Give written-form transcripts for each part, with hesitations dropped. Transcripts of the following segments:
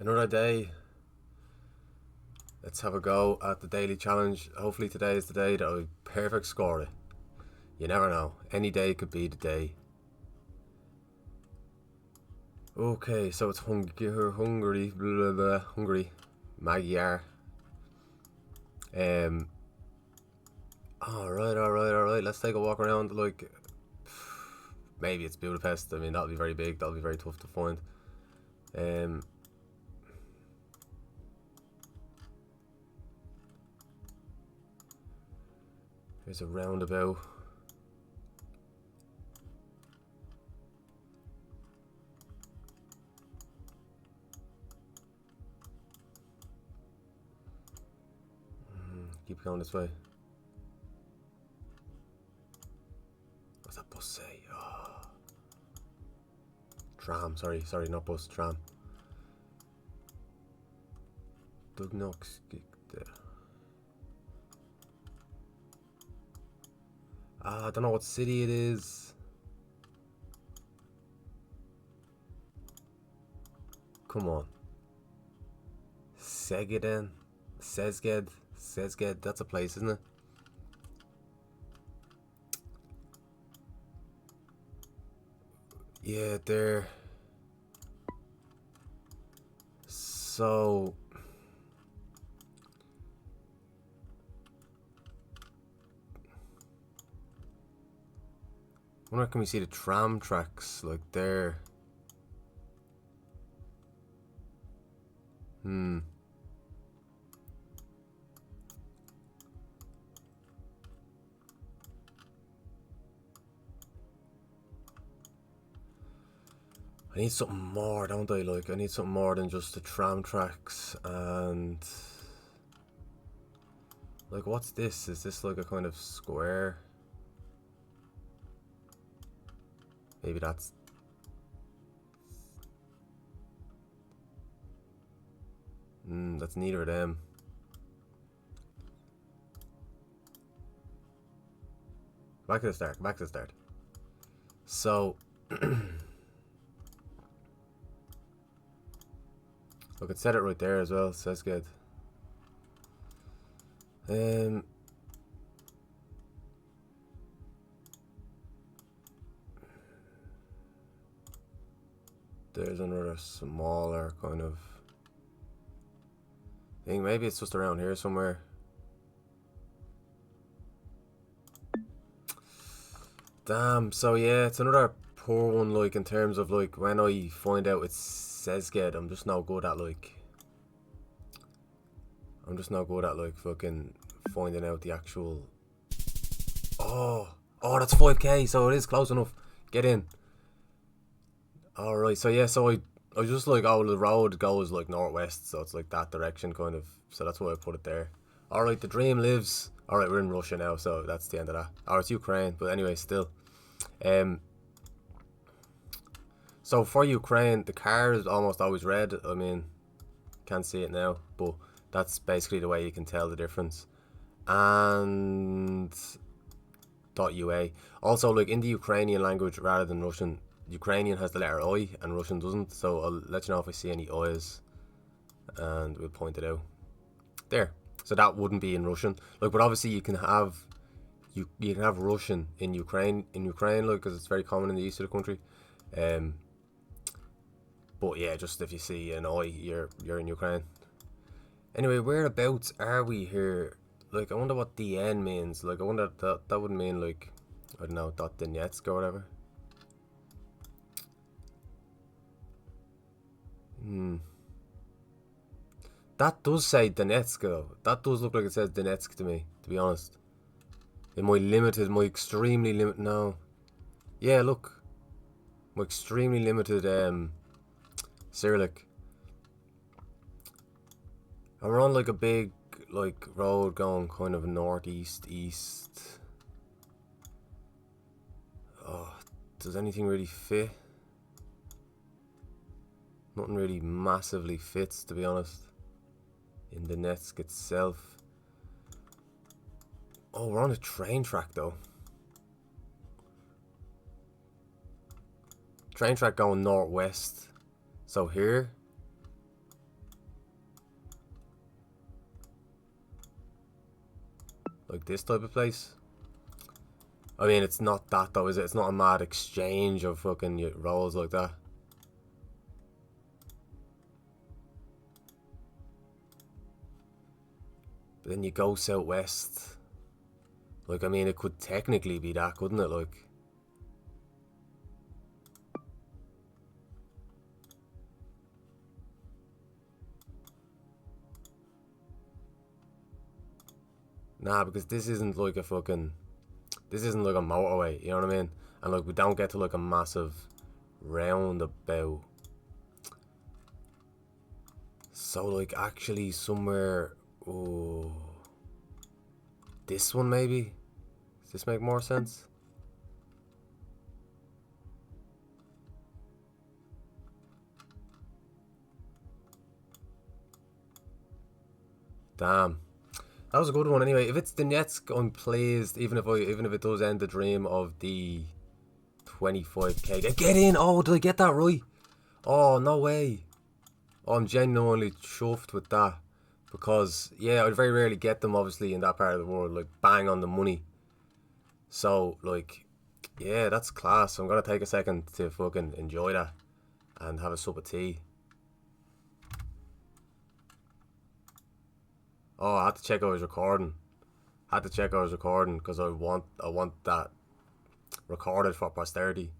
Another day. Let's have a go at the daily challenge. Hopefully today is the day that I perfect score it. You never know. Any day could be the day. Okay, so it's Hungary, blah, blah, blah, Hungary, Magyar. Alright. Let's take a walk around. Like, maybe it's Budapest. I mean, that'll be very big. That'll be very tough to find. Here's a roundabout. Keep going this way. What's that bus say? Oh. Tram, sorry, not bus, tram. I don't know what city it is. Come on. Szeged. That's a place, isn't it? Yeah, there. So where can we see the tram tracks? Like there. I need something more, don't I? Like, I need something more than just the tram tracks. And like, what's this? Is this like a kind of square? Maybe that's... that's neither of them. Back to the start. So... Look, it said it right there as well, so that's good. There's another smaller kind of thing. Maybe it's just around here somewhere. Damn, so yeah, it's another poor one, like, in terms of, like, when I find out it's Szeged, I'm just not good at, like, fucking finding out the actual... Oh, that's 5k, so it is close enough. Get in. Alright, so yeah, so I just like, oh, the road goes like northwest, so it's like that direction kind of, so that's why I put it there. Alright, the dream lives. Alright, we're in Russia now, so that's the end of that. Or it's Ukraine, but anyway, still. So for Ukraine, the car is almost always red. I mean, can't see it now, but that's basically the way you can tell the difference. And .ua. Also, like, in the Ukrainian language rather than Russian, Ukrainian has the letter I and Russian doesn't, so I'll let you know if I see any I's and we'll point it out. There. So that wouldn't be in Russian. Like, but obviously you can have Russian in Ukraine, like, because it's very common in the east of the country. But yeah, just if you see an I, you're in Ukraine. Anyway, whereabouts are we here? Like, I wonder what DN means. Like, I wonder that would mean, like, I don't know, Donetsk or whatever. That does say Donetsk though. That does look like it says Donetsk to me, to be honest. In my extremely limited, no. Yeah, look. My extremely limited Cyrillic. And we're on like a big like road going kind of northeast, east. Oh, does anything really fit? Nothing really massively fits, to be honest, in Donetsk itself. Oh, we're on a train track though. Train track going northwest. So here. Like this type of place. I mean, it's not that though, is it? It's not a mad exchange of fucking roles like that. But then you go southwest. Like, I mean, it could technically be that, couldn't it? Like, nah, because this isn't like a fucking, this isn't like a motorway, you know what I mean? And like, we don't get to like a massive roundabout. So like, actually somewhere, oh, this one maybe? Does this make more sense? Damn. That was a good one anyway. If it's the Nets, I'm pleased. Even if it does end the dream of the 25k. Get in! Oh, did I get that right? Oh, no way. Oh, I'm genuinely chuffed with that. Because, yeah, I very rarely get them, obviously, in that part of the world. Like, bang on the money. So, like, yeah, that's class. I'm going to take a second to fucking enjoy that. And have a sup of tea. Oh, I had to check I was recording. Because I want that recorded for posterity.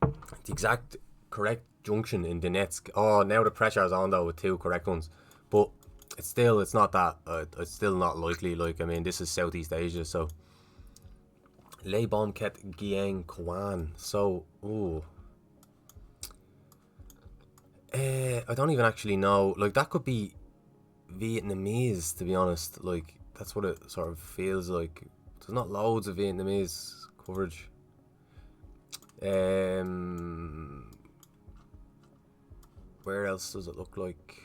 The exact correct junction in Donetsk. Oh, now the pressure is on though with two correct ones, but it's not that. It's still not likely. Like, I mean, this is Southeast Asia, so Leibom Ket Giang Kwan. So, ooh. I don't even actually know. Like, that could be Vietnamese, to be honest. Like, that's what it sort of feels like. There's not loads of Vietnamese coverage. Where else does it look like?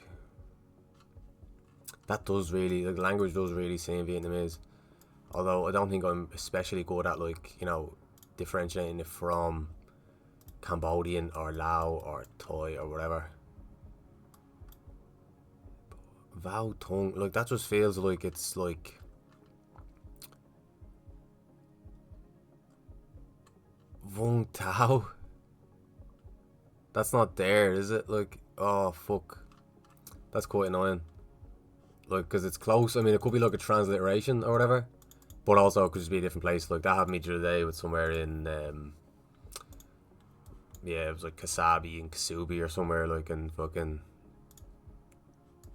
That does really, like, the language does really seem Vietnamese. Although I don't think I'm especially good at, like, you know, differentiating it from Cambodian or Lao or Thai or whatever. Vau Tung, like, that just feels like it's like Vung Tao. That's not there, is it? Like, oh fuck, that's quite annoying. Like, because it's close. I mean, it could be like a transliteration or whatever, but also it could just be a different place. Like, that happened to me the other day with somewhere in yeah, it was like Kasabi and Kasubi or somewhere, like in fucking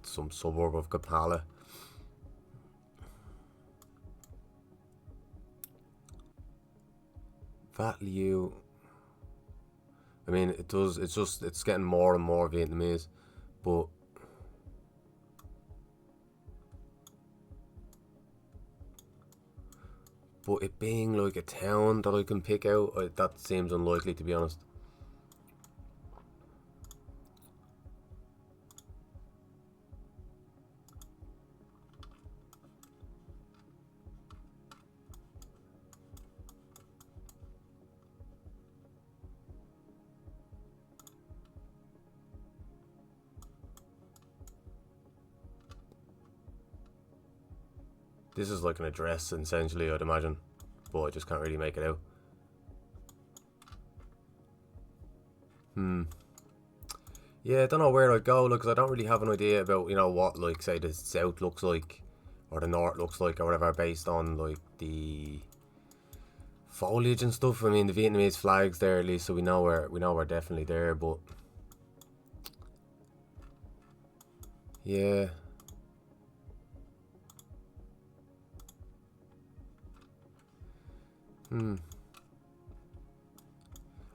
some suburb of Kampala. Vat Liu. I mean, it does. It's getting more and more Vietnamese, but it being like a town that I can pick out, that seems unlikely, to be honest. This is like an address, essentially, I'd imagine, but I just can't really make it out. Yeah, I don't know where I'd go, because I don't really have an idea about, you know, what, like, say, the south looks like, or the north looks like, or whatever, based on, like, the foliage and stuff. I mean, the Vietnamese flag's there, at least, so we know we're definitely there, but yeah.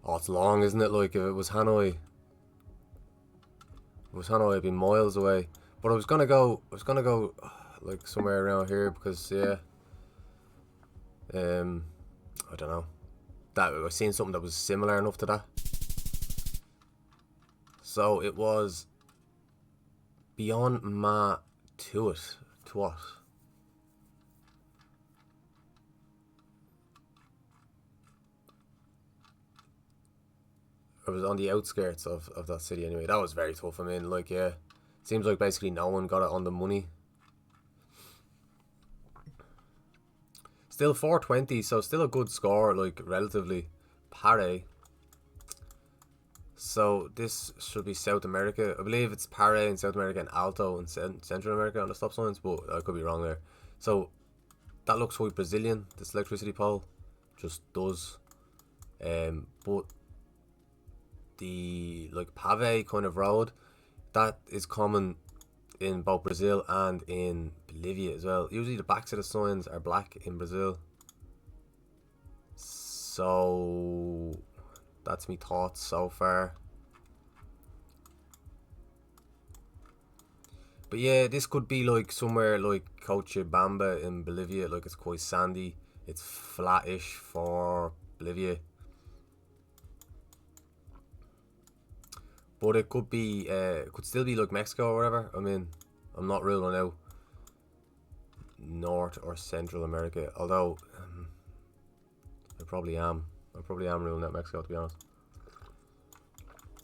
Oh, it's long, isn't it? Like, if it was Hanoi, I'd be miles away. But I was gonna go, like, somewhere around here, because, yeah, I don't know. That I was seeing something that was similar enough to that. So it was beyond Ma Tuat. Tuat. I was on the outskirts of that city anyway. That was very tough. I mean, like, yeah, seems like basically no one got it on the money. still 420, so still a good score, like, relatively. Pare. So this should be South America. I believe it's Pare in South America and Alto in Central America on the stop signs, but I could be wrong there. So that looks quite Brazilian, this electricity pole. Just does. But the, like, pave kind of road, that is common in both Brazil and in Bolivia as well. Usually the backs of the signs are black in Brazil. So that's me thoughts so far. But yeah, this could be like somewhere like Cochabamba in Bolivia. Like, it's quite sandy. It's flattish for Bolivia. But it could be, it could still be like Mexico or whatever. I mean, I'm not ruling out North or Central America. Although, I probably am. I probably am ruling out Mexico, to be honest.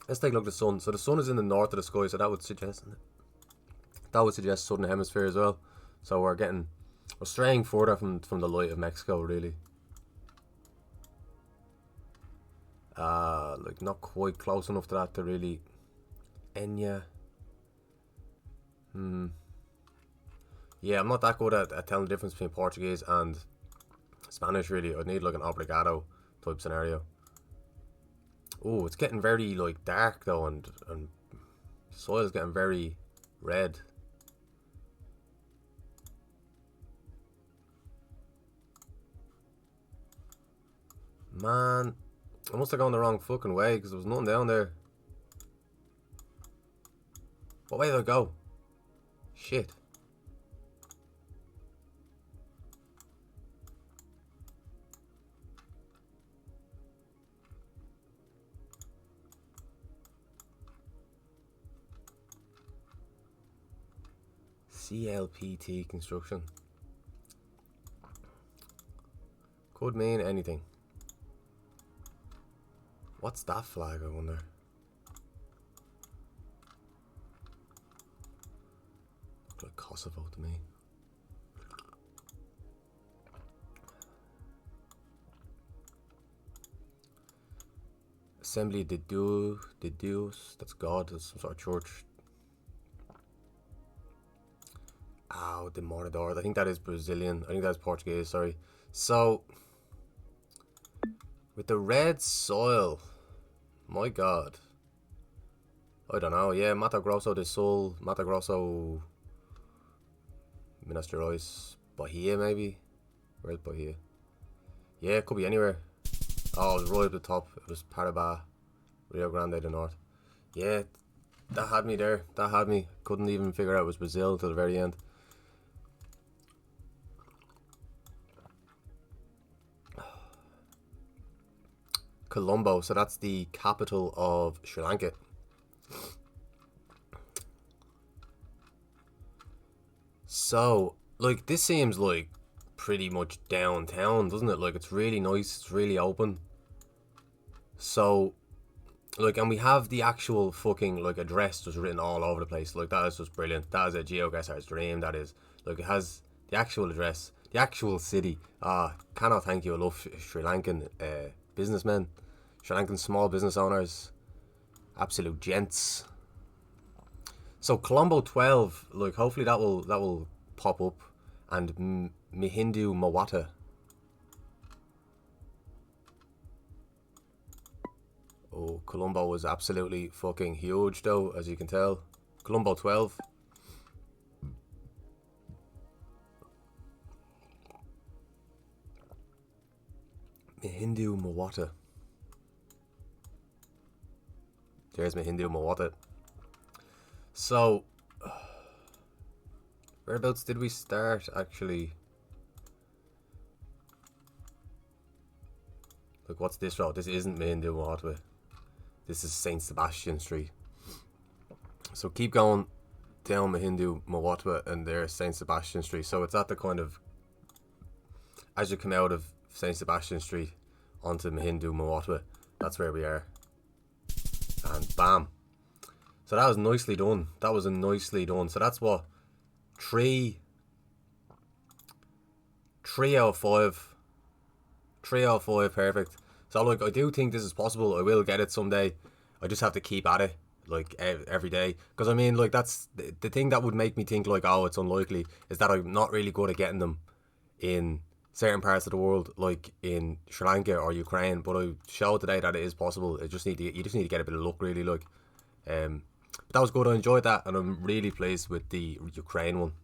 Let's take a look at the sun. So the sun is in the north of the sky, so that would suggest southern hemisphere as well. So we're straying further from the light of Mexico, really. Like, not quite close enough to that to really. Enya. Yeah, I'm not that good at telling the difference between Portuguese and Spanish, really. I'd need like an obrigado type scenario. Oh, it's getting very like dark though, and the soil is getting very red. Man, I must have gone the wrong fucking way because there was nothing down there. What way did I go? Shit. CLPT construction. Could mean anything. What's that flag, I wonder? Looks like Kosovo to me. Assembly de Deus. That's God. That's some sort of church. Ow, the Morador. I think that is Brazilian. I think that's Portuguese, sorry. So, with the red soil, my God. I don't know. Yeah, Mato Grosso do Sul, Mato Grosso, Minas Gerais, Bahia maybe. Where's Bahia? Yeah, it could be anywhere. Oh, it was right at the top. It was Parabá, Rio Grande do Norte. Yeah, that had me there. That had me. Couldn't even figure out it was Brazil till the very end. Colombo, so that's the capital of Sri Lanka. So, like, this seems like pretty much downtown, doesn't it? Like, it's really nice, it's really open. So, like, and we have the actual fucking, like, address just written all over the place. Like, that is just brilliant. That is a GeoGuessr's dream, that is. Like, it has the actual address, the actual city. Cannot thank you enough, Sri Lankan businessmen, Sri Lankan small business owners, absolute gents. So Colombo 12, like, hopefully that will pop up, and Mihindu Mawata. Oh, Colombo was absolutely fucking huge though, as you can tell. Colombo 12. Mihindu Mawata. There's Mihindu Mawata. So, whereabouts did we start, actually? Look, what's this road? This isn't Mihindu Mawata. This is St. Sebastian Street. So keep going down Mihindu Mawata, and there's St. Sebastian Street. So it's at the kind of, as you come out of St. Sebastian Street onto Mihindu Mawata, that's where we are. And bam. So that was nicely done. That was a nicely done. So that's what, three 3 out of 5. 3 out of 5, perfect. So like, I do think this is possible. I will get it someday. I just have to keep at it, like, every day. Because I mean, like, that's the thing that would make me think like, oh, it's unlikely, is that I'm not really good at getting them in certain parts of the world, like in Sri Lanka or Ukraine. But I showed today that it is possible. You just need to get a bit of luck, really. Like, but that was good. I enjoyed that, and I'm really pleased with the Ukraine one.